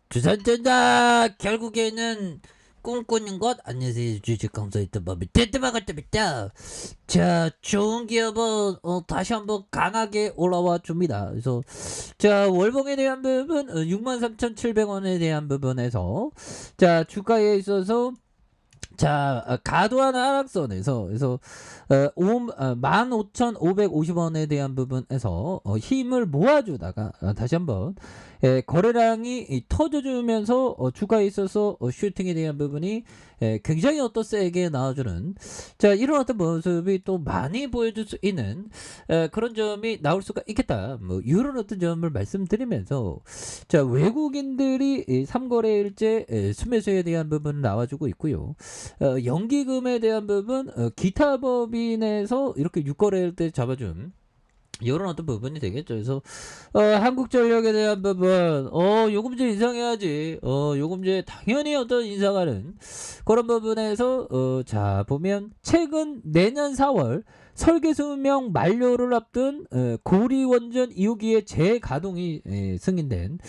주산전자 결국에는 꿈꾸는 것. 안녕하세요, 주식강사이트 법이 데드마가입니다. 자, 좋은 기업은 다시 한번 강하게 올라와 줍니다. 그래서 자, 월봉에 대한 부분 63,700원에 대한 부분에서 자, 주가에 있어서 자, 과도한 하락선에서 그래서 15,550원에 대한 부분에서 힘을 모아주다가 다시 한번 거래량이 터져주면서 주가에 있어서 슈팅에 대한 부분이 굉장히 세게 나와주는 자, 이런 모습이 또 많이 보여줄 수 있는 그런 점이 나올 수가 있겠다. 뭐 이런 점을 말씀드리면서 자, 외국인들이 3거래일째 순매수에 대한 부분을 나와주고 있고요. 연기금에 대한 부분 기타 법인에서 이렇게 6거래일 때 잡아준 이런 부분이 되겠죠. 그래서 한국전력에 대한 부분 요금제 인상해야지. 요금제 당연히 인상하는 그런 부분에서 자, 보면 최근 내년 4월 설계 수명 만료를 앞둔 고리 원전 2호기의 재가동이 승인된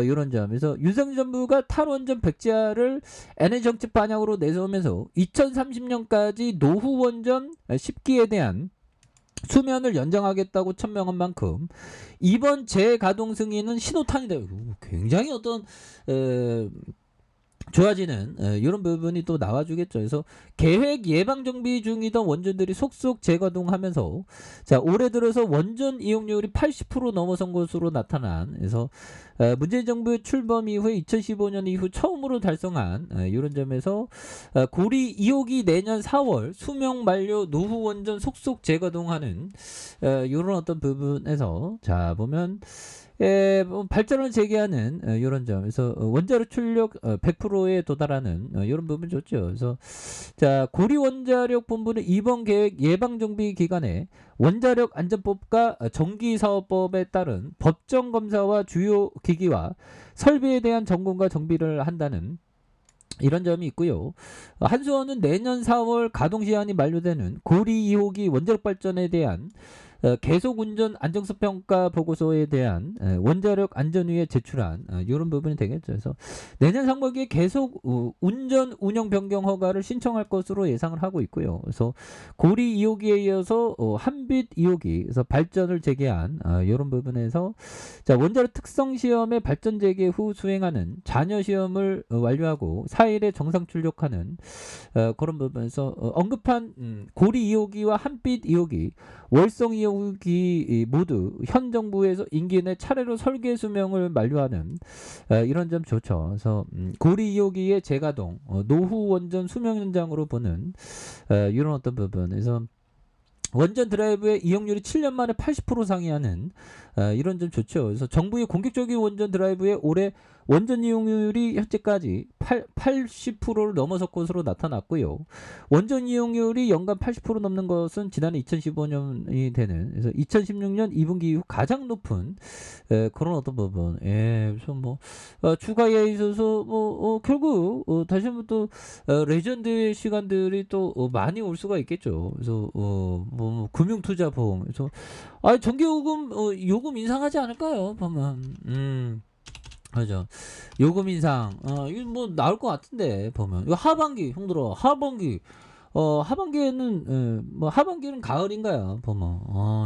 이런 점에서 윤석열 정부가 탈원전 백지화를 에너지 정책 방향으로 내세우면서 2030년까지 노후 원전 10기에 대한 수면을 연장하겠다고 천명한 만큼 이번 재가동 승인은 신호탄이다. 굉장히 좋아지는 이런 부분이 또 나와주겠죠. 그래서 계획 예방 정비 중이던 원전들이 속속 재가동하면서 자, 올해 들어서 원전 이용률이 80% 넘어선 것으로 나타난 그래서 문재인 정부의 출범 이후에 2015년 이후 처음으로 달성한 이런 점에서 고리 2호기 내년 4월 수명 만료 노후 원전 속속 재가동하는 이런 부분에서 자, 보면 뭐 발전을 재개하는 이런 점에서 원자력 출력 100%에 도달하는 이런 부분 좋죠. 그래서 자, 고리 원자력 본부는 이번 계획 예방 정비 기간에 원자력 안전법과 정기사업법에 따른 법정 검사와 주요 기기와 설비에 대한 점검과 정비를 한다는 이런 점이 있고요. 한수원은 내년 4월 가동 시한이 만료되는 고리 2호기 원자력 발전에 대한 계속 운전 안정성 평가 보고서에 대한 원자력 안전위에 제출한 이런 부분이 되겠죠. 그래서 내년 상반기에 계속 운전 운영 변경 허가를 신청할 것으로 예상을 하고 있고요. 그래서 고리 2호기에 이어서 한빛 2호기 그래서 발전을 재개한 이런 부분에서 자, 원자력 특성 시험의 발전 재개 후 수행하는 잔여 시험을 완료하고 4일에 정상 출력하는 그런 부분에서 언급한 고리 2호기와 한빛 2호기 월성 2호기 모두 현 정부에서 임기 내 차례로 설계 수명을 만료하는 이런 점 좋죠. 그래서 고리 2호기의 재가동 노후 원전 수명 연장으로 보는 이런 부분에서 원전 드라이브의 이용률이 7년 만에 80% 상회하는 이런 점 좋죠. 그래서 정부의 공격적인 원전 드라이브의 올해 원전 이용률이 현재까지 80%를 넘어설 것으로 나타났고요. 원전 이용률이 연간 80% 넘는 것은 지난해 2015년이 되는 그래서 2016년 2분기 이후 가장 높은 그런 부분. 그래서 뭐 주가에 있어서 뭐 결국 다시 한번 또 레전드의 시간들이 또 많이 올 수가 있겠죠. 그래서 뭐 금융투자보험 그래서 전기요금 요금 인상하지 않을까요? 보면 그죠. 요금 인상 이거 뭐 나올 것 같은데 보면 이거 하반기 형들아 하반기에는 뭐 하반기는 가을인가요 보면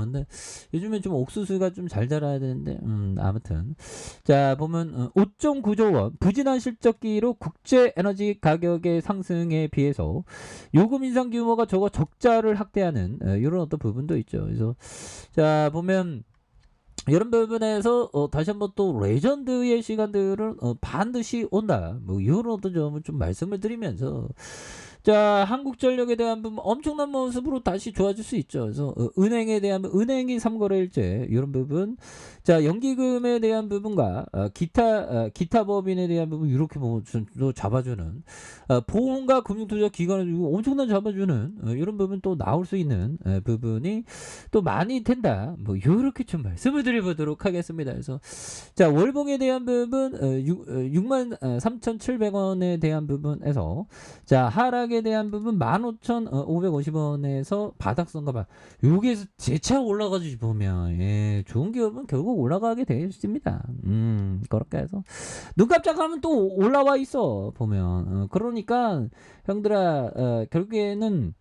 근데 요즘에 좀 옥수수가 좀 잘 자라야 되는데 아무튼 자, 보면 5.9조 원 부진한 실적기로 국제 에너지 가격의 상승에 비해서 요금 인상 규모가 적자를 확대하는 이런 부분도 있죠. 그래서 자, 보면 이런 부분에서 다시 한번 또 레전드의 시간들은 반드시 온다. 뭐 이런 점을 좀 말씀을 드리면서 자, 한국전력에 대한 부분 엄청난 모습으로 다시 좋아질 수 있죠. 그래서 은행에 대한 은행이 3거래일째 이런 부분 자, 연기금에 대한 부분과 기타 법인에 대한 부분 이렇게 뭐 또 잡아주는 보험과 금융투자 기관을 엄청난 잡아주는 이런 부분 또 나올 수 있는 부분이 또 많이 된다. 뭐 이렇게 좀 말씀을 드려보도록 하겠습니다. 그래서 자, 월봉에 대한 부분 63,700원에 대한 부분에서 자, 하락 마지막에 대한 부분 15,550원에서 바닥선가 봐. 여기에서 재차 올라가지 보면 예, 좋은 기업은 결국 올라가게 되어 있습니다. 그렇게 해서 눈 깜짝하면 또 올라와 있어 보면 그러니까 형들아 결국에는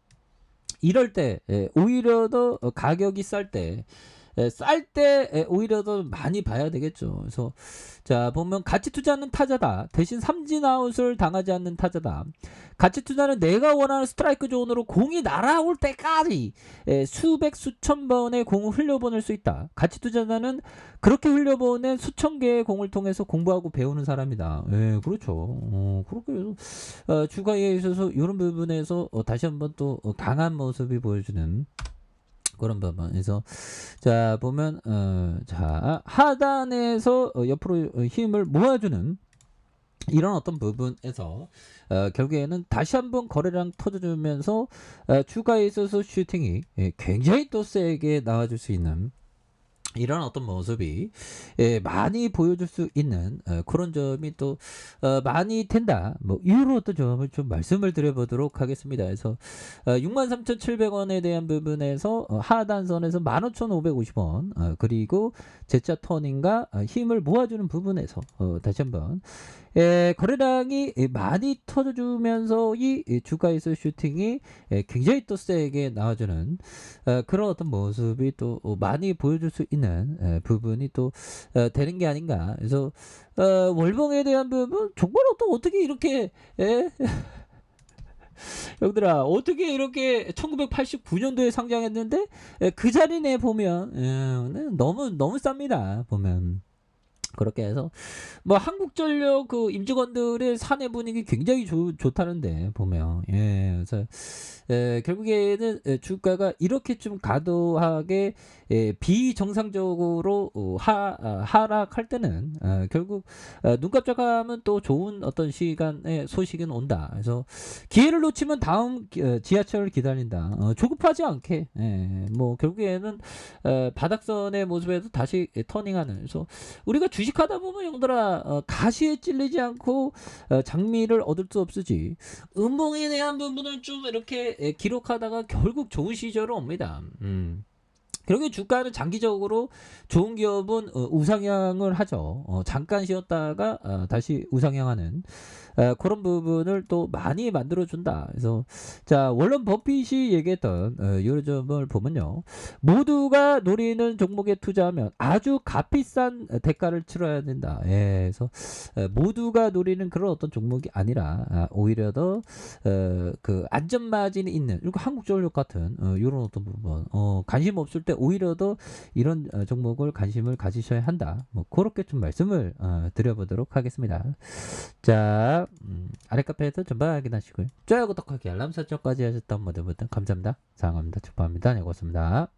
이럴 때 오히려 더 가격이 쌀 때 오히려 더 많이 봐야 되겠죠. 그래서 자 보면 가치 투자는 타자다. 대신 삼진아웃을 당하지 않는 타자다. 가치 투자는 내가 원하는 스트라이크 존으로 공이 날아올 때까지 수백 수천 번의 공을 흘려보낼 수 있다. 가치 투자자는 그렇게 흘려보낸 수천 개의 공을 통해서 공부하고 배우는 사람이다. 예, 그렇죠. 그렇게 해서 주가에 있어서 이런 부분에서 다시 한번 또 강한 모습이 보여주는 그런 부분에서 자 보면 자 하단에서 옆으로 힘을 모아주는 이런 어떤 부분에서 결국에는 다시 한번 거래량 터져주면서 주가에 있어서 슈팅이 굉장히 또 세게 나와줄 수 있는 이런 어떤 모습이 많이 보여줄 수 있는 그런 점이 또 많이 된다. 뭐 이런 어떤 점을 좀 말씀을 드려보도록 하겠습니다. 그래서 63,700원에 대한 부분에서 하단선에서 15,550원 그리고 제자 터닝과 힘을 모아주는 부분에서 다시 한번 거래량이 많이 터져주면서 이 주가에서 슈팅이 굉장히 또 세게 나와주는 그런 어떤 모습이 또 많이 보여줄 수 있는 부분이 또 되는 게 아닌가. 그래서 월봉에 대한 부분 정말 또 어떻게 이렇게 형들아 어떻게 이렇게 1989년도에 상장했는데 그 자리 내 보면 너무 쌉니다 보면. 그렇게 해서 뭐 한국전력 그 임직원들의 사내 분위기 굉장히 좋다는데 보면 그래서 결국에는 주가가 이렇게 좀 과도하게 비정상적으로 하락할 때는 결국 눈 깜짝하면 또 좋은 어떤 시간에 소식은 온다. 그래서 기회를 놓치면 다음 지하철을 기다린다. 조급하지 않게 뭐 결국에는 바닥선의 모습에서 다시 터닝하는. 그래서 우리가 주식하다 보면 형들아 가시에 찔리지 않고 장미를 얻을 수 없으지. 음봉에 대한 부분을 좀 이렇게 기록하다가 결국 좋은 시절은 옵니다. 결국에 주가는 장기적으로 좋은 기업은 우상향을 하죠. 잠깐 쉬었다가 다시 우상향하는 그런 부분을 또 많이 만들어준다. 그래서 자 워런 버핏이 얘기했던 이런 점을 보면요. 모두가 노리는 종목에 투자하면 아주 값비싼 대가를 치러야 된다. 그래서 모두가 노리는 그런 어떤 종목이 아니라 오히려 더 그 안전 마진이 있는 그리고 한국전력 같은 이런 어떤 부분 관심 없을 때 오히려 더 이런 종목을 관심을 가지셔야 한다. 뭐 그렇게 좀 말씀을 드려보도록 하겠습니다. 자 아래 카페에서 전방 확인하시고요. 좋아요, 구독하기, 알람 설정까지 하셨던 모든 분들 감사합니다. 사랑합니다. 축복합니다. 네, 고맙습니다.